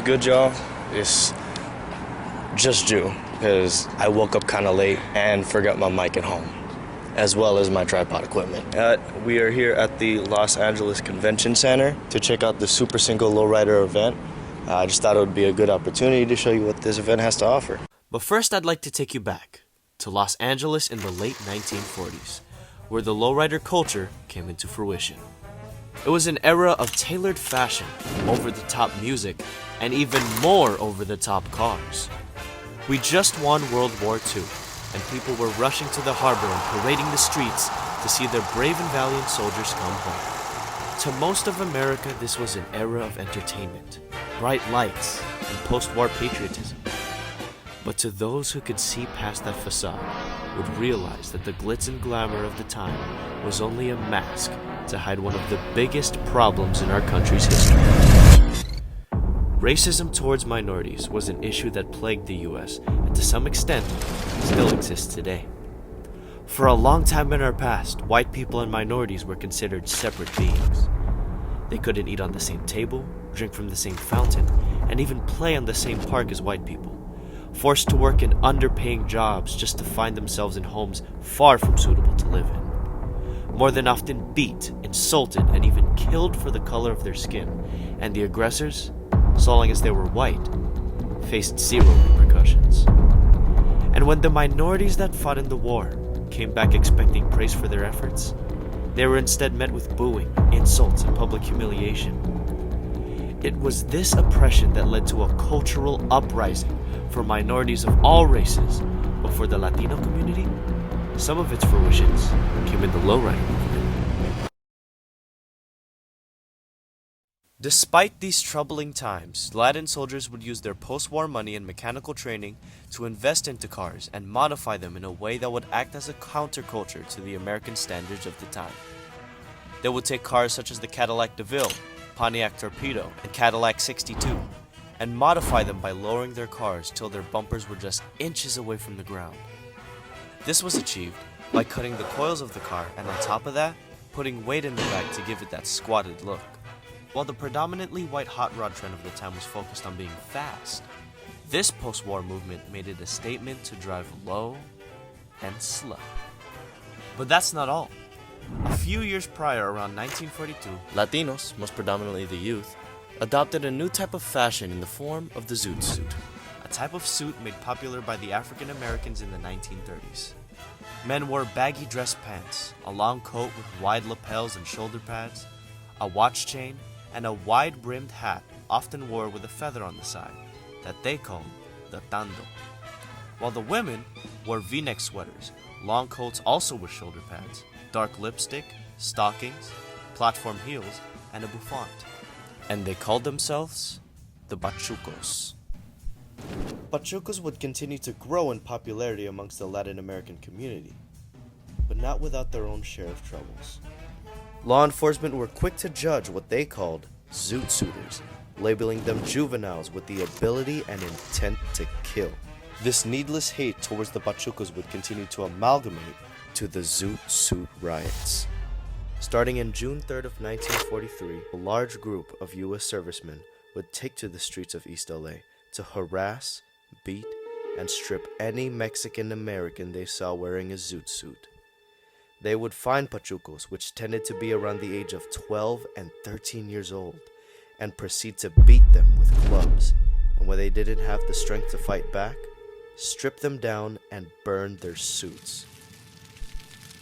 good, y'all. It's just due because I woke up kind of late and forgot my mic at home, as well as my tripod equipment. We are here at the Los Angeles Convention Center to check out the Super Cinco Lowrider event. I just thought it would be a good opportunity to show you what this event has to offer. But first, I'd like to take you back to Los Angeles in the late 1940s, where the lowrider culture came into fruition. It was an era of tailored fashion, over-the-top music, and even more over-the-top cars. We just won World War II, and people were rushing to the harbor and parading the streets to see their brave and valiant soldiers come home. To most of America, this was an era of entertainment, bright lights, and post-war patriotism. But to those who could see past that facade, would realize that the glitz and glamour of the time was only a mask to hide one of the biggest problems in our country's history. Racism towards minorities was an issue that plagued the US, and to some extent, still exists today. For a long time in our past, white people and minorities were considered separate beings. They couldn't eat on the same table, drink from the same fountain, and even play on the same park as white people, forced to work in underpaying jobs just to find themselves in homes far from suitable to live in. More than often beat, insulted, and even killed for the color of their skin, and the aggressors, so long as they were white, faced zero repercussions. And when the minorities that fought in the war came back expecting praise for their efforts, they were instead met with booing, insults, and public humiliation. It was this oppression that led to a cultural uprising for minorities of all races, but for the Latino community, some of its fruitions came in the lowrider movement. Despite these troubling times, Latin soldiers would use their post-war money and mechanical training to invest into cars and modify them in a way that would act as a counterculture to the American standards of the time. They would take cars such as the Cadillac DeVille, Pontiac Torpedo, and Cadillac 62, and modify them by lowering their cars till their bumpers were just inches away from the ground. This was achieved by cutting the coils of the car and on top of that, putting weight in the back to give it that squatted look. While the predominantly white hot rod trend of the time was focused on being fast, this post-war movement made it a statement to drive low and slow. But that's not all. A few years prior, around 1942, Latinos, most predominantly the youth, adopted a new type of fashion in the form of the zoot suit, a type of suit made popular by the African Americans in the 1930s. Men wore baggy dress pants, a long coat with wide lapels and shoulder pads, a watch chain, and a wide-brimmed hat often wore with a feather on the side that they called the tando. While the women wore V-neck sweaters, long coats also with shoulder pads, dark lipstick, stockings, platform heels, and a bouffant. And they called themselves the Pachucos. Pachucos would continue to grow in popularity amongst the Latin American community, but not without their own share of troubles. Law enforcement were quick to judge what they called zoot suiters, labeling them juveniles with the ability and intent to kill. This needless hate towards the Pachucos would continue to amalgamate to the Zoot Suit riots. Starting in June 3rd of 1943, a large group of U.S. servicemen would take to the streets of East LA to harass, beat, and strip any Mexican American they saw wearing a zoot suit. They would find Pachucos, which tended to be around the age of 12 and 13 years old, and proceed to beat them with clubs, and when they didn't have the strength to fight back, strip them down and burn their suits.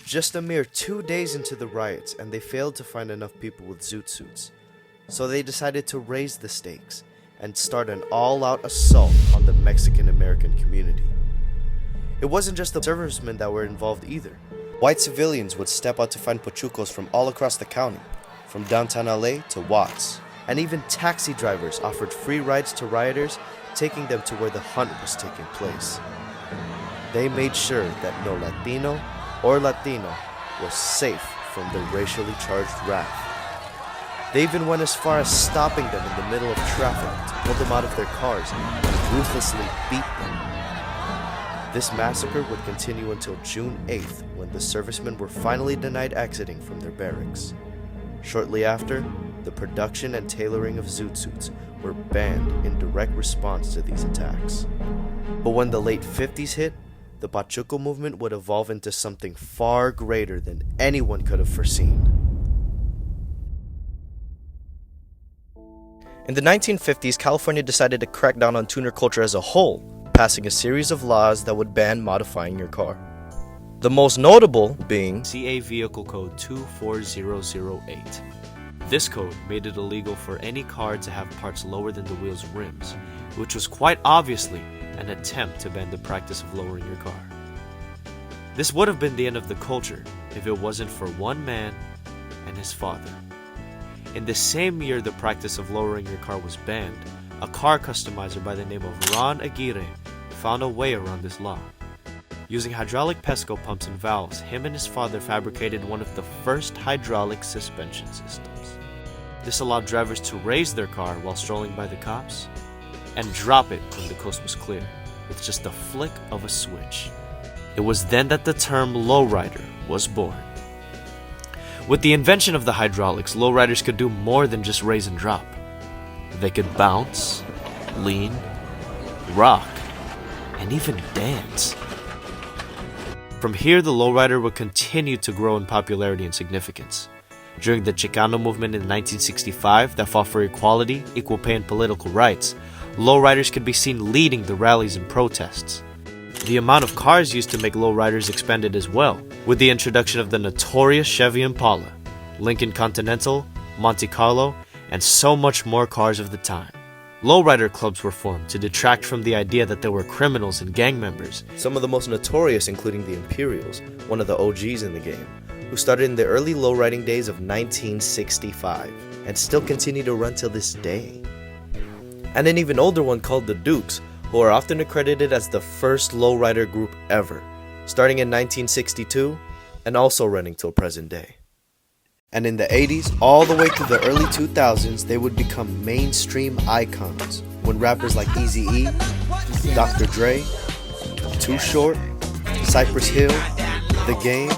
Just a mere 2 days into the riots, and they failed to find enough people with zoot suits, so they decided to raise the stakes and start an all-out assault on the Mexican-American community. It wasn't just the servicemen that were involved either. White civilians would step out to find Pachucos from all across the county, from downtown LA to Watts, and even taxi drivers offered free rides to rioters, taking them to where the hunt was taking place. They made sure that no Latino or Latino was safe from the racially charged wrath. They even went as far as stopping them in the middle of traffic to pull them out of their cars and ruthlessly beat them. This massacre would continue until June 8th, when the servicemen were finally denied exiting from their barracks. Shortly after, the production and tailoring of zoot suits were banned in direct response to these attacks. But when the late 50s hit, the Pachuco movement would evolve into something far greater than anyone could have foreseen. In the 1950s, California decided to crack down on tuner culture as a whole, passing a series of laws that would ban modifying your car. The most notable being CA Vehicle Code 24008. This code made it illegal for any car to have parts lower than the wheel's rims, which was quite obviously an attempt to ban the practice of lowering your car. This would have been the end of the culture if it wasn't for one man and his father. In the same year the practice of lowering your car was banned, a car customizer by the name of Ron Aguirre found a way around this law. Using hydraulic pesco pumps and valves, him and his father fabricated one of the first hydraulic suspension systems. This allowed drivers to raise their car while strolling by the cops and drop it when the coast was clear, with just a flick of a switch. It was then that the term lowrider was born. With the invention of the hydraulics, lowriders could do more than just raise and drop. They could bounce, lean, rock, and even dance. From here, the lowrider would continue to grow in popularity and significance. During the Chicano movement in 1965 that fought for equality, equal pay, and political rights, lowriders could be seen leading the rallies and protests. The amount of cars used to make lowriders expanded as well, with the introduction of the notorious Chevy Impala, Lincoln Continental, Monte Carlo, and so much more cars of the time. Lowrider clubs were formed to detract from the idea that there were criminals and gang members. Some of the most notorious including the Imperials, one of the OGs in the game, who started in the early lowriding days of 1965 and still continue to run till this day. And an even older one called the Dukes, who are often accredited as the first lowrider group ever, starting in 1962 and also running till present day. And in the 80s, all the way to the early 2000s, they would become mainstream icons when rappers like Eazy-E, Dr. Dre, Too Short, Cypress Hill, The Game,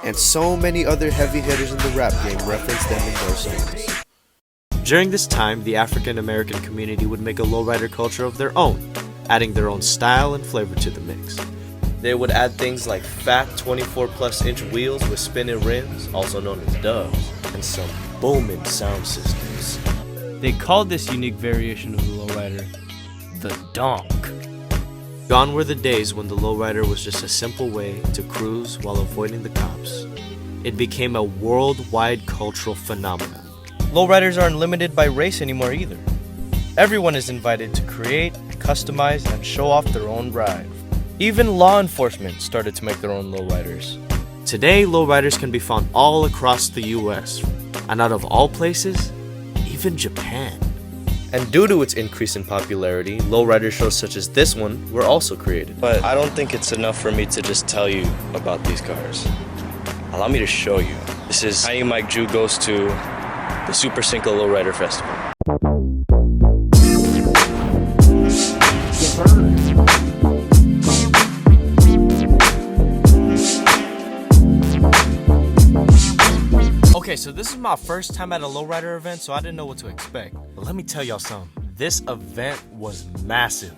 and so many other heavy hitters in the rap game referenced them in their songs. During this time, the African American community would make a lowrider culture of their own, adding their own style and flavor to the mix. They would add things like fat 24+ inch wheels with spinning rims, also known as doves, and some booming sound systems. They called this unique variation of the lowrider the donk. Gone were the days when the lowrider was just a simple way to cruise while avoiding the cops. It became a worldwide cultural phenomenon. Lowriders aren't limited by race anymore either. Everyone is invited to create, customize, and show off their own ride. Even law enforcement started to make their own lowriders. Today, lowriders can be found all across the US, and out of all places, even Japan. And due to its increase in popularity, lowrider shows such as this one were also created. But I don't think it's enough for me to just tell you about these cars. Allow me to show you. This is Tiny Mike Jew goes to the Super Cinco Lowrider Festival. Okay, so this is my first time at a lowrider event, so I didn't know what to expect. But let me tell y'all something. This event was massive.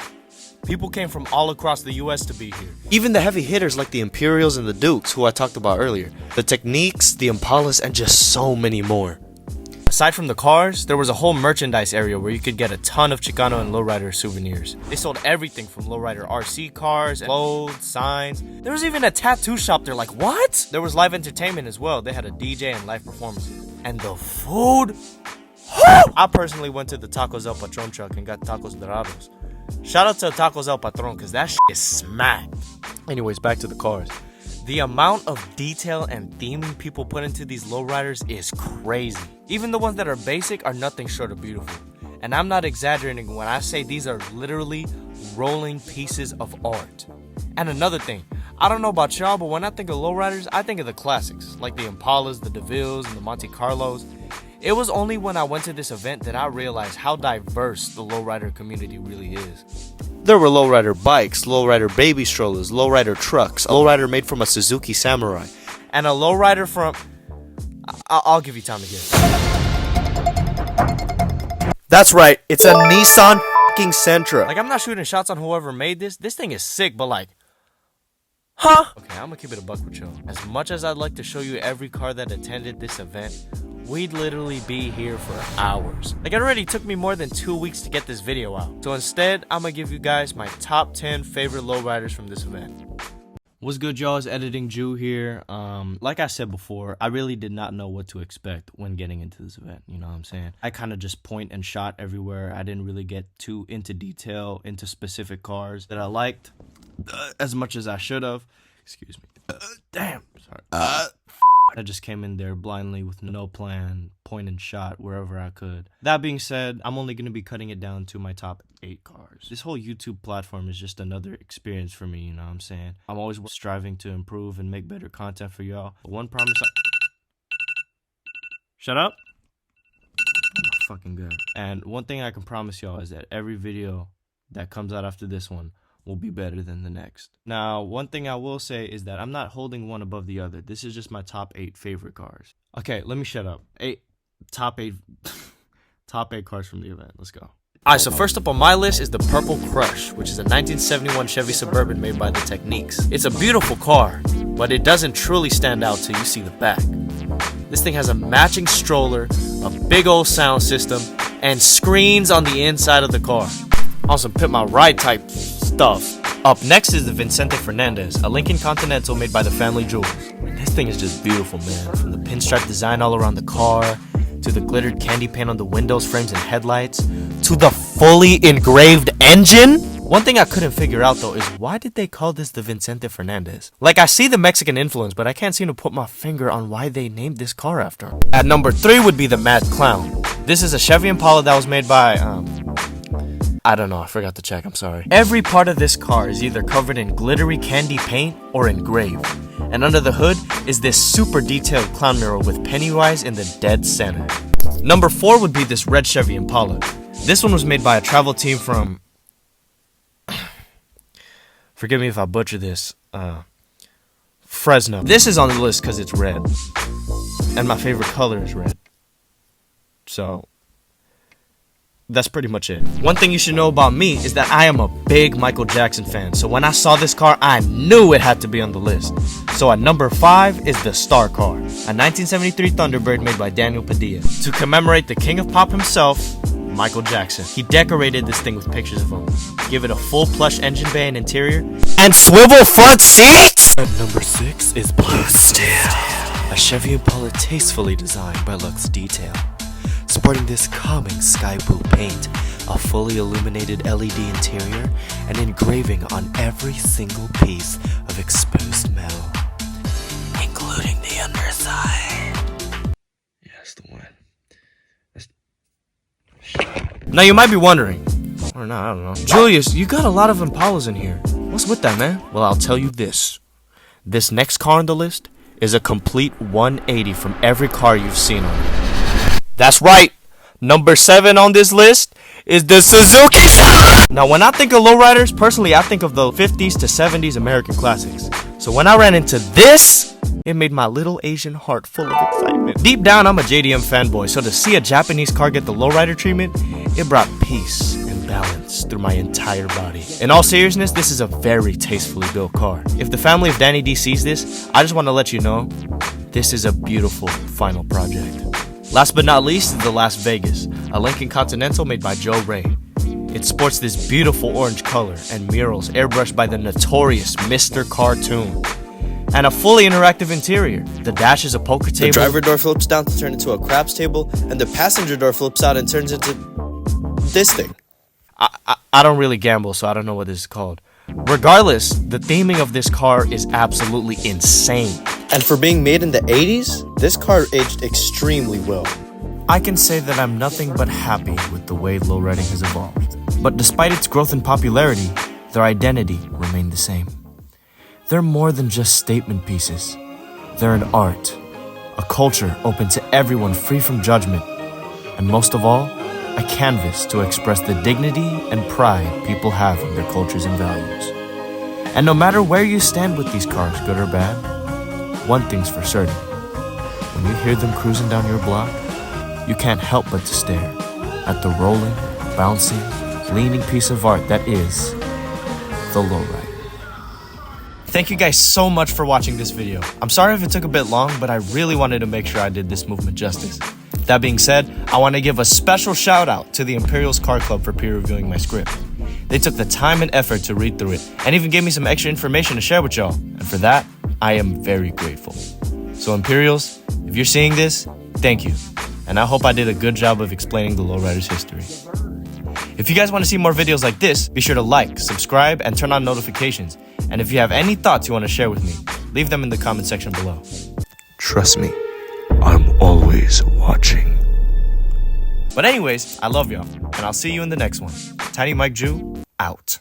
People came from all across the US to be here. Even the heavy hitters like the Imperials and the Dukes, who I talked about earlier. The Techniques, the Impalas, and just so many more. Aside from the cars, there was a whole merchandise area where you could get a ton of Chicano and lowrider souvenirs. They sold everything from lowrider RC cars, clothes, signs. There was even a tattoo shop there, like what? There was live entertainment as well. They had a DJ and live performances. And the food? I personally went to the Tacos El Patron truck and got tacos dorados. Shout out to Tacos El Patron, because that shit is smacked. Anyways, back to the cars. The amount of detail and theming people put into these lowriders is crazy. Even the ones that are basic are nothing short of beautiful. And I'm not exaggerating when I say these are literally rolling pieces of art. And another thing, I don't know about y'all, but when I think of lowriders, I think of the classics, like the Impalas, the DeVilles, and the Monte Carlos. It was only when I went to this event that I realized how diverse the lowrider community really is. There were lowrider bikes, lowrider baby strollers, lowrider trucks, a lowrider made from a Suzuki Samurai, and a lowrider from... I'll give you time to guess. That's right, it's a Nissan fucking Sentra. Like, I'm not shooting shots on whoever made this. This thing is sick, but like, huh? Okay, I'm gonna keep it a buck with you. As much as I'd like to show you every car that attended this event, we'd literally be here for hours. Like, it already took me more than 2 weeks to get this video out. So instead, I'm gonna give you guys my top 10 favorite lowriders from this event. What's good, y'all? It's Editing Jew here. Like I said before, I really did not know what to expect when getting into this event. You know what I'm saying? I kind of just point and shot everywhere. I didn't really get too into detail into specific cars that I liked as much as I should have. Excuse me. Damn. Sorry. I just came in there blindly with no plan, point and shot wherever I could. That being said, I'm only going to be cutting it down to my top 8 cars. This whole YouTube platform is just another experience for me, you know what I'm saying? I'm always striving to improve and make better content for y'all. But one promise Shut up. Oh, fucking good. And one thing I can promise y'all is that every video that comes out after this one will be better than the next. Now, one thing I will say is that I'm not holding one above the other. This is just my top 8 favorite cars. Okay, let me shut up. Top 8 cars from the event. Let's go. Alright, so first up on my list is the Purple Crush, which is a 1971 Chevy Suburban made by the Techniques. It's a beautiful car, but it doesn't truly stand out till you see the back. This thing has a matching stroller, a big old sound system, and screens on the inside of the car. On some Pit My Ride type stuff. Up next is the Vicente Fernandez, a Lincoln Continental made by the family jewelers. This thing is just beautiful, man. From the pinstripe design all around the car, to the glittered candy paint on the windows, frames, and headlights, to the fully engraved engine. One thing I couldn't figure out though is why did they call this the Vicente Fernandez? Like, I see the Mexican influence, but I can't seem to put my finger on why they named this car after him. At number 3 would be the Mad Clown. This is a Chevy Impala that was made by, I don't know, I forgot to check, I'm sorry. Every part of this car is either covered in glittery candy paint or engraved. And under the hood is this super detailed clown mural with Pennywise in the dead center. Number 4 would be this red Chevy Impala. This one was made by a travel team from... Forgive me if I butcher this. Fresno. This is on the list because it's red. And my favorite color is red. So... that's pretty much it. One thing you should know about me is that I am a big Michael Jackson fan. So when I saw this car, I knew it had to be on the list. So at number 5 is the Star Car, a 1973 Thunderbird made by Daniel Padilla. To commemorate the king of pop himself, Michael Jackson. He decorated this thing with pictures of him. Give it a full plush engine bay and interior. And swivel front seats! At number 6 is Blue Steel, a Chevy Impala tastefully designed by Lux Detail. Sporting this calming sky blue paint, a fully illuminated LED interior, and engraving on every single piece of exposed metal, including the underside. Yeah, that's the one. Now you might be wondering, or not, I don't know. Julius, you got a lot of Impalas in here. What's with that, man? Well, I'll tell you this. This next car on the list is a complete 180 from every car you've seen on it. That's right. Number 7 on this list is the Suzuki Shark. Now, when I think of lowriders, personally, I think of the 50s to 70s American classics. So when I ran into this, it made my little Asian heart full of excitement. Deep down, I'm a JDM fanboy, so to see a Japanese car get the lowrider treatment, it brought peace and balance through my entire body. In all seriousness, this is a very tastefully built car. If the family of Danny D sees this, I just want to let you know, this is a beautiful final project. Last but not least is the Las Vegas, a Lincoln Continental made by Joe Ray. It sports this beautiful orange color and murals airbrushed by the notorious Mr. Cartoon. And a fully interactive interior. The dash is a poker table. The driver door flips down to turn into a craps table, and the passenger door flips out and turns into this thing. I don't really gamble, so I don't know what this is called. Regardless, the theming of this car is absolutely insane. And for being made in the 80s, this car aged extremely well. I can say that I'm nothing but happy with the way lowriding has evolved. But despite its growth in popularity, their identity remained the same. They're more than just statement pieces. They're an art, a culture open to everyone free from judgment, and most of all, a canvas to express the dignity and pride people have in their cultures and values. And no matter where you stand with these cars, good or bad, one thing's for certain. When you hear them cruising down your block, you can't help but to stare. at the rolling, bouncing, leaning piece of art that is the lowrider. Thank you guys so much for watching this video. I'm sorry if it took a bit long, but I really wanted to make sure I did this movement justice. That being said, I want to give a special shout out to the Imperials Car Club for peer reviewing my script. They took the time and effort to read through it and even gave me some extra information to share with y'all. And for that, I am very grateful. So Imperials, if you're seeing this, thank you. And I hope I did a good job of explaining the lowrider's history. If you guys want to see more videos like this, be sure to like, subscribe, and turn on notifications. And if you have any thoughts you want to share with me, leave them in the comment section below. Trust me, I'm always watching. But anyways, I love y'all, and I'll see you in the next one. Tiny Mike Jew, out.